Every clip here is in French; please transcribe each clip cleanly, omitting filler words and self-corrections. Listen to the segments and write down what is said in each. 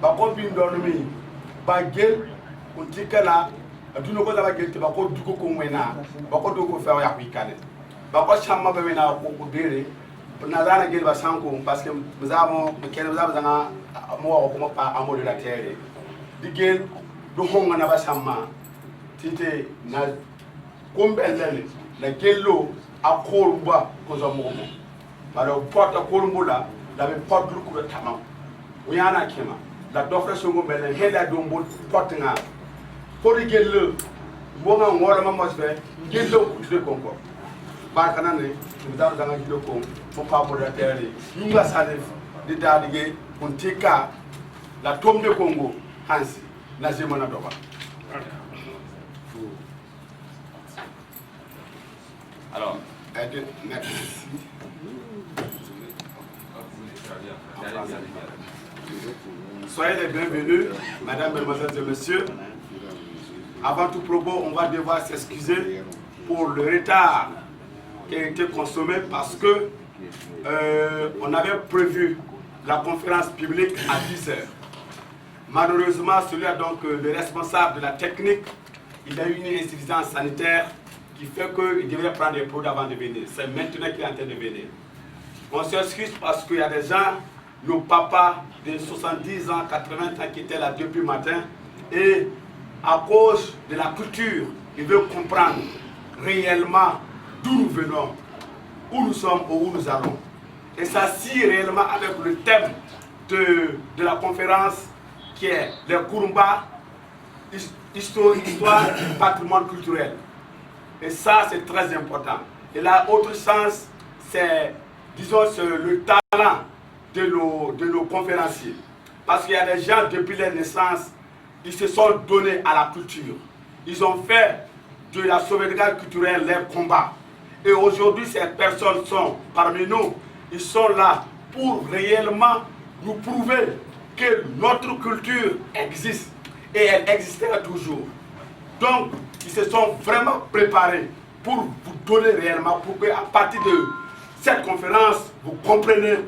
bako bin dormi bagel untikala aduno ko daba gel bako duko ko wena bako duko fa ya kwikale bako chamma be na ko bere na zana gel ba sanko parce que mzamo kene mzamo zanga mo ko pa amode la terre digel do honga na ba chamma tite na kombelele la gello akorba ko zamo baro porta kolumbola la be porte lu ko tamam o yana kema la dofre songo melen hela dombo portinga pour gello bonga ngora mama sbe gello ku de konko ba kana ne da da ngi lo ko fo pa mo da tere yunga sale de dadige on tika la tombe de Congo hansi na zemana doba. Alors, soyez les bienvenus, mesdames, mesdemoiselles et messieurs. Avant tout propos, on va devoir s'excuser pour le retard qui a été consommé parce que on avait prévu la conférence publique à 10 h. Malheureusement, celui-là, donc le responsable de la technique, il a eu une insuffisance sanitaire qui fait qu'il devrait prendre des produits avant de venir. C'est maintenant qu'il est en train de venir. On s'excuse parce qu'il y a des gens, nos papas de 70 ans, 80 ans qui étaient là depuis le matin et à cause de la culture, ils veulent comprendre réellement d'où nous venons, où nous sommes ou où nous allons. Et ça scie réellement avec le thème de la conférence qui est le Kurumba, histoire et patrimoine culturel. Et ça, c'est très important. Et là, autre sens, c'est, disons, le talent de nos conférenciers. Parce qu'il y a des gens, depuis leur naissance, ils se sont donnés à la culture. Ils ont fait de la sauvegarde culturelle leur combat. Et aujourd'hui, ces personnes sont parmi nous. Ils sont là pour réellement nous prouver que notre culture existe. Et elle existera toujours. Donc, ils se sont vraiment préparés pour vous donner réellement, pour qu'à partir de cette conférence, vous compreniez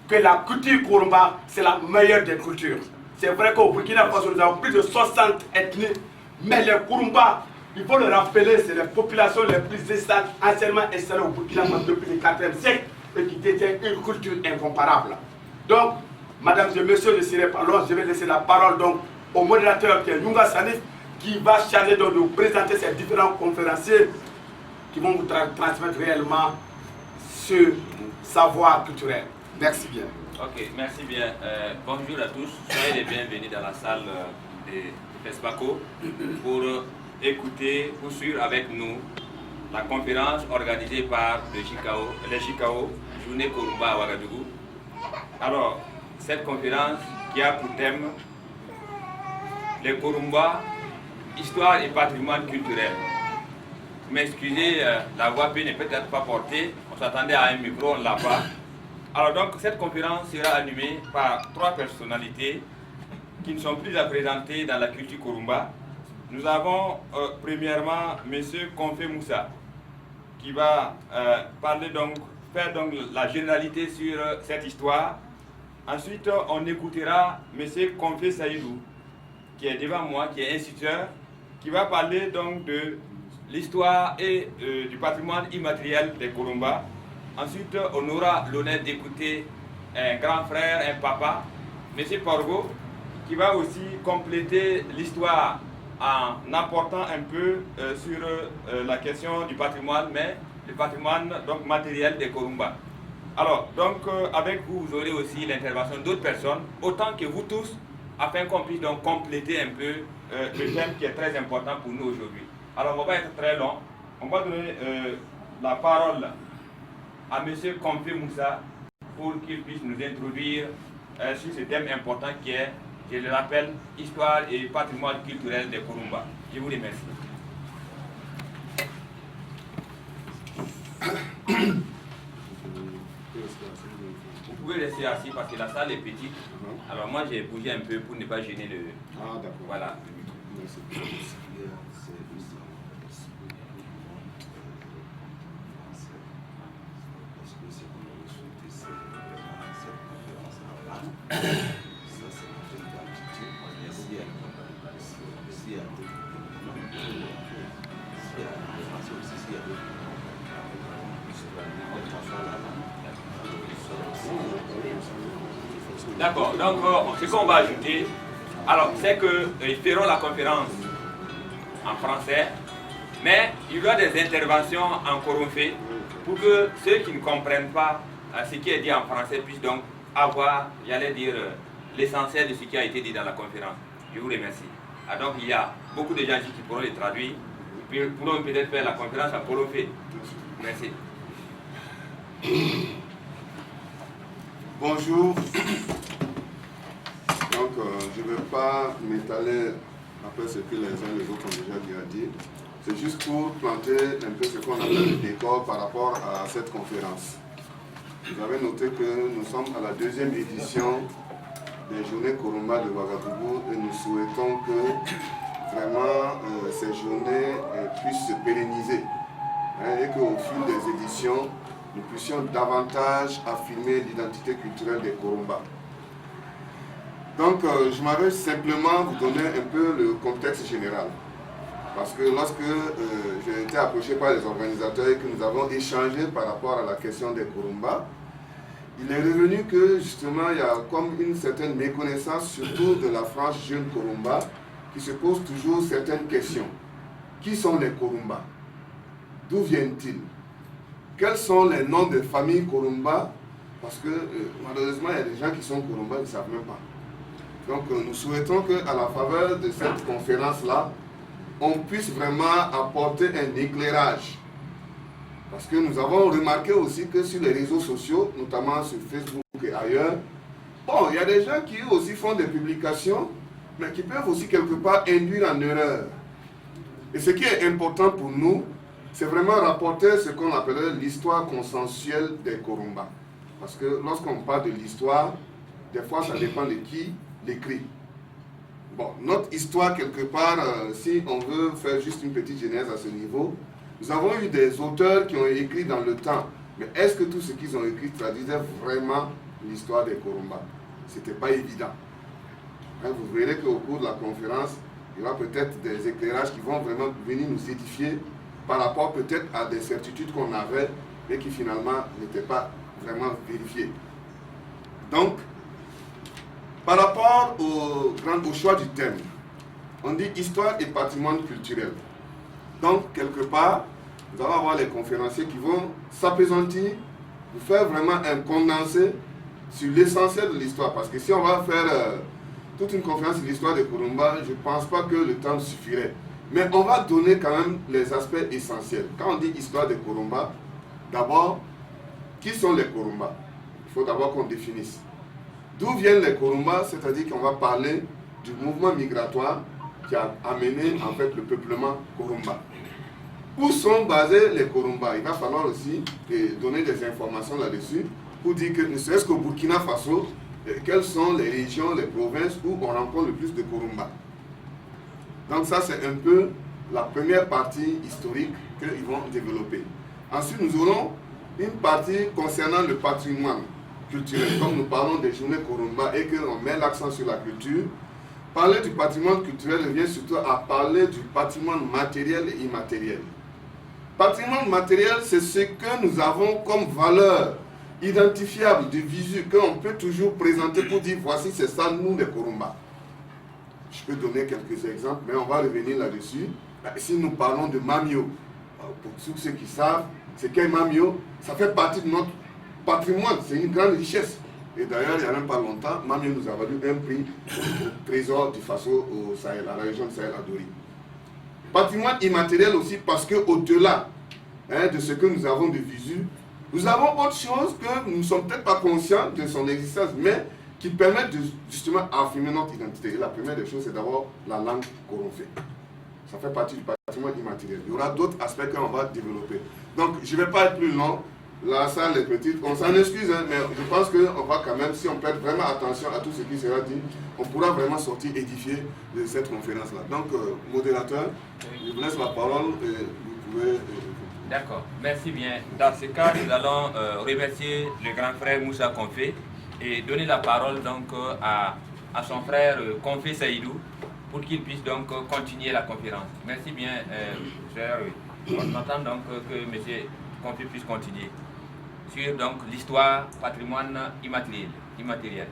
que la culture Kurumba, c'est la meilleure des cultures. C'est vrai qu'au Burkina Faso, nous avons plus de 60 ethnies, mais les Kurumba, il faut le rappeler, c'est les populations les plus anciennement installées au Burkina Faso depuis le 4e siècle et qui détiennent une culture incomparable. Donc, mesdames et messieurs, je ne serai pas long, je vais laisser la parole donc au modérateur qui est Yunga Sanif, qui va charger de nous présenter ces différents conférenciers qui vont vous transmettre réellement ce savoir culturel. Merci bien. Ok, merci bien. Bonjour à tous. Soyez les bienvenus dans la salle de FESPACO pour écouter, pour suivre avec nous la conférence organisée par les Chikao, Journée Kurumba à Ouagadougou. Alors, cette conférence qui a pour thème les Kurumba, histoire et patrimoine culturel. Vous m'excusez, la voix n'est peut-être pas portée, on s'attendait à un micro, on ne l'a pas. Alors donc, cette conférence sera animée par 3 personnalités qui ne sont plus à présenter dans la culture Kurumba. Nous avons premièrement M. Konfé Moussa qui va faire donc la généralité sur cette histoire. Ensuite, on écoutera M. Konfé Saïdou qui est devant moi, qui est instituteur, qui va parler donc de l'histoire et du patrimoine immatériel des Kurumba. Ensuite, on aura l'honneur d'écouter un grand frère, un papa, M. Porgo, qui va aussi compléter l'histoire en apportant un peu sur la question du patrimoine, mais le patrimoine donc, matériel des Kurumba. Alors, donc, avec vous, vous aurez aussi l'intervention d'autres personnes, autant que vous tous, afin qu'on puisse donc compléter un peu le thème qui est très important pour nous aujourd'hui. Alors, on va pas être très long. On va donner la parole à M. Konfé Moussa pour qu'il puisse nous introduire sur ce thème important qui est, je le rappelle, histoire et patrimoine culturel des Kurumba. Je vous remercie. Vous pouvez rester assis parce que la salle est petite. Alors moi j'ai bougé un peu pour ne pas gêner le... Ah d'accord. Voilà. D'accord, donc ce qu'on va ajouter, alors c'est qu'ils feront la conférence en français, mais il y aura des interventions en coromphé pour que ceux qui ne comprennent pas ce qui est dit en français puissent donc avoir, j'allais dire, l'essentiel de ce qui a été dit dans la conférence. Je vous remercie. Ah, donc il y a beaucoup de gens ici qui pourront les traduire, puis pourront peut-être faire la conférence en coromphé. Merci. Bonjour. Donc, je ne vais pas m'étaler après ce que les uns et les autres ont déjà dit. C'est juste pour planter un peu ce qu'on appelle le décor par rapport à cette conférence. Vous avez noté que nous sommes à la deuxième édition des Journées Koromba de Ouagadougou et nous souhaitons que vraiment ces journées puissent se pérenniser et qu'au fil des éditions, nous puissions davantage affirmer l'identité culturelle des Koromba. Donc, je m'avais simplement vous donner un peu le contexte général. Parce que lorsque j'ai été approché par les organisateurs et que nous avons échangé par rapport à la question des Koromba, il est revenu que justement il y a comme une certaine méconnaissance, surtout de la frange jeune Koromba, qui se pose toujours certaines questions. Qui sont les Koromba? D'où viennent-ils? Quels sont les noms des familles Koromba? Parce que malheureusement, il y a des gens qui sont Koromba, ils ne savent même pas. Donc nous souhaitons qu'à la faveur de cette conférence-là, on puisse vraiment apporter un éclairage. Parce que nous avons remarqué aussi que sur les réseaux sociaux, notamment sur Facebook et ailleurs, bon, il y a des gens qui aussi font des publications, mais qui peuvent aussi quelque part induire en erreur. Et ce qui est important pour nous, c'est vraiment rapporter ce qu'on appelle l'histoire consensuelle des Koromba. Parce que lorsqu'on parle de l'histoire, des fois ça dépend de qui l'écrit. Bon, notre histoire quelque part, si on veut faire juste une petite genèse à ce niveau, nous avons eu des auteurs qui ont écrit dans le temps. Mais est-ce que tout ce qu'ils ont écrit traduisait vraiment l'histoire des Koromba? Ce n'était pas évident. Hein, vous verrez qu'au cours de la conférence, il y aura peut-être des éclairages qui vont vraiment venir nous édifier par rapport peut-être à des certitudes qu'on avait, mais qui finalement n'étaient pas vraiment vérifiées. Donc, par rapport au choix du thème, on dit histoire et patrimoine culturel. Donc, quelque part, nous allons avoir les conférenciers qui vont s'appesantir, pour faire vraiment un condensé sur l'essentiel de l'histoire. Parce que si on va faire toute une conférence sur l'histoire des Koromba, je ne pense pas que le temps suffirait. Mais on va donner quand même les aspects essentiels. Quand on dit histoire des Koromba, d'abord, qui sont les Koromba? Il faut d'abord qu'on définisse. D'où viennent les Koromba? C'est-à-dire qu'on va parler du mouvement migratoire qui a amené en fait le peuplement Koromba. Où sont basés les Koromba? Il va falloir aussi donner des informations là-dessus pour dire que ne serait-ce qu'au Burkina Faso, quelles sont les régions, les provinces où on rencontre le plus de Koromba. Donc ça c'est un peu la première partie historique qu'ils vont développer. Ensuite nous aurons une partie concernant le patrimoine culturel. Comme nous parlons des journées Koromba et qu'on met l'accent sur la culture, parler du patrimoine culturel revient surtout à parler du patrimoine matériel et immatériel. Patrimoine matériel, c'est ce que nous avons comme valeur identifiable de visu, qu'on peut toujours présenter pour dire voici c'est ça nous les Koromba. Je peux donner quelques exemples, mais on va revenir là-dessus. Si nous parlons de Mamio, pour tous ceux qui savent, c'est qu'un Mamio, ça fait partie de notre patrimoine, c'est une grande richesse. Et d'ailleurs, il n'y a même pas longtemps, Mamio nous a valu un prix au trésor du Faso au Sahel, à la région de Sahel à Dori. Patrimoine immatériel aussi parce qu'au-delà de ce que nous avons de visu, nous avons autre chose que nous ne sommes peut-être pas conscients de son existence, mais qui permettent de justement affirmer notre identité. Et la première des choses, c'est d'abord la langue koromfé. Ça fait partie du patrimoine immatériel. Il y aura d'autres aspects qu'on va développer. Donc, je ne vais pas être plus long. La salle est petite. On s'en excuse, mais je pense qu'on va quand même, si on prête vraiment attention à tout ce qui sera dit, on pourra vraiment sortir édifié de cette conférence-là. Donc, modérateur, je vous laisse la parole et vous pouvez... D'accord, merci bien. Dans ce cas, nous allons remercier le grand frère Moussa Konfé et donner la parole donc à son frère Konfé Saïdou pour qu'il puisse donc continuer la conférence. Merci bien, cher. On entend donc que M. Konfé puisse continuer sur donc l'histoire, patrimoine immatériel.